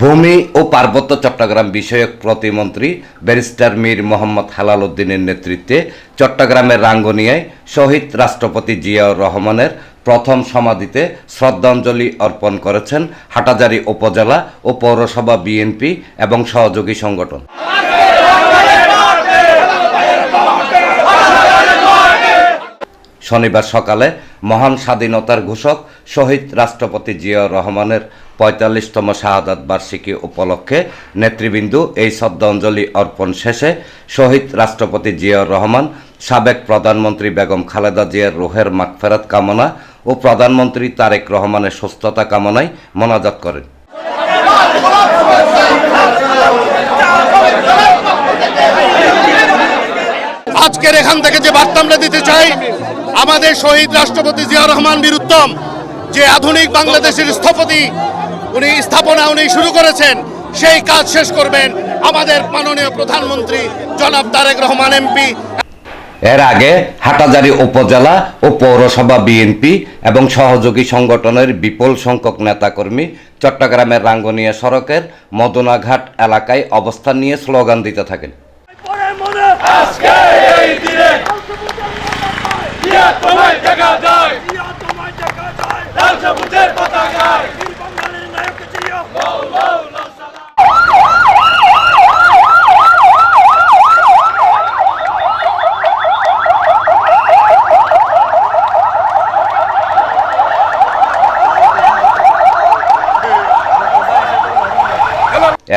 ভূমি ও পার্বত্য চট্টগ্রাম বিষয়ক প্রতিমন্ত্রী ব্যারিস্টার মীর মোহাম্মদ হেলাল উদ্দিনের নেতৃত্বে চট্টগ্রামের রাঙ্গুনিয়ায় শহীদ রাষ্ট্রপতি জিয়াউর রহমানের প্রথম সমাধিতে শ্রদ্ধাঞ্জলি অর্পণ করেছেন হাটহাজারী উপজেলা ও পৌরসভা বিএনপি এবং সহযোগী সংগঠন। শনিবার সকালে মহান স্বাধীনতার ঘোষক শহীদ রাষ্ট্রপতি জিয়াউর রহমানের ৪৫তম শাহাদাত বার্ষিকী উপলক্ষে নেতৃবৃন্দ এই শ্রদ্ধাঞ্জলি অর্পণ শেষে শহীদ রাষ্ট্রপতি জিয়াউর রহমান, সাবেক প্রধানমন্ত্রী বেগম খালেদা জিয়ার রুহের মাগফিরাত কামনা ও প্রধানমন্ত্রী তারেক রহমানের সুস্থতা কামনায় মোনাজাত করেন। আজকের এখান থেকে যে বার্তা আমরা দিতে চাই, আমাদের শহীদ রাষ্ট্রপতি জিয়াউর রহমান বীরুত্তম যে আধুনিক বাংলাদেশের স্থাপনা উনি শুরু করেছেন, সেই কাজ শেষ করবেন আমাদের মাননীয় প্রধানমন্ত্রী জনাব তারেক রহমান এমপি। এর আগে হাটহাজারী উপজেলা ও পৌরসভা বিএনপি এবং সহযোগী সংগঠনের বিপুল সংখ্যক নেতাকর্মী চট্টগ্রামের রাঙ্গুনিয়া সড়কের মদনাঘাট এলাকায় অবস্থান নিয়ে স্লোগান দিতে থাকেন।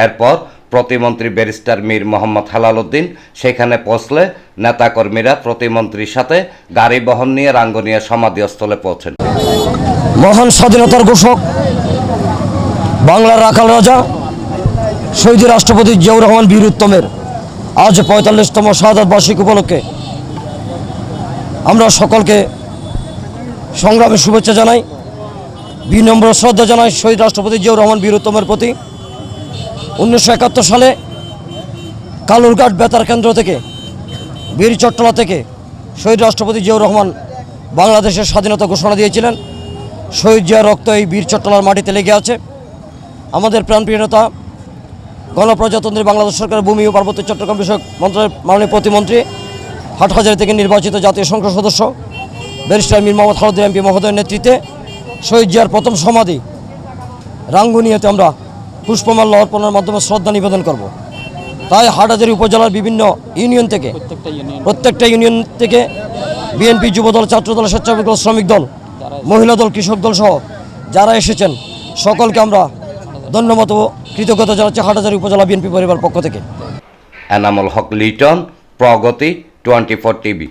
এরপর প্রতিমন্ত্রী ব্যারিস্টার মীর মোহাম্মদ হেলাল উদ্দিন সেখানে পৌঁছলে নেতাকর্মীরা প্রতিমন্ত্রীর সাথে গাড়ি বহন নিয়ে রাঙ্গুনিয়া সমাধিস্থলে পৌঁছেন। মহান স্বাধীনতার ঘোষক বাংলার রাখাল রাজা শহীদ রাষ্ট্রপতি জিয়াউর রহমান বীরুত্তমের আজ ৪৫তম শাহাদাত বার্ষিকী উপলক্ষে আমরা সকলকে সংগ্রামের শুভেচ্ছা জানাই, বিনম্র শ্রদ্ধা জানাই শহীদ রাষ্ট্রপতি জিয়াউর রহমান বীরুত্তমের প্রতি। ১৯৭১ সালে কালুরঘাট বেতার কেন্দ্র থেকে বীর চট্টলা থেকে শহীদ রাষ্ট্রপতি জিয়াউর রহমান বাংলাদেশের স্বাধীনতা ঘোষণা দিয়েছিলেন। শহীদ জিয়ার রক্ত এই বীর চট্টলার মাটিতে লেগে আছে। আমাদের প্রাণপ্রিয় নেতা, গণপ্রজাতন্ত্রী বাংলাদেশ সরকারের ভূমি ও পার্বত্য চট্টগ্রাম বিষয়ক মন্ত্রণালয়ের মাননীয় প্রতিমন্ত্রী, হাটহাজারী থেকে নির্বাচিত জাতীয় সংসদ সদস্য ব্যারিস্টার মীর মোহাম্মদ হেলাল উদ্দিন এমপি মহোদয়ের নেতৃত্বে শহীদ জিয়ার প্রথম সমাধি রাঙ্গুনিয়াতে আমরা পুষ্পমাল্য অর্পণের মাধ্যমে শ্রদ্ধা নিবেদন করব। তাই হাটহাজারী উপজেলার বিভিন্ন ইউনিয়ন থেকে প্রত্যেকটা ইউনিয়ন থেকে বিএনপি, যুবদল, ছাত্রদল, স্বেচ্ছাসেবক দল, শ্রমিক দল, মহিলা দল, কৃষক দল সহ যারা এসেছেন সকলকে আমরা ধন্যবাদ ও কৃতজ্ঞতা জানাচ্ছি হাটহাজারী উপজেলা বিএনপি পরিবার পক্ষ থেকে। এনামুল হক লিটন, প্রগতি 24 টিভি।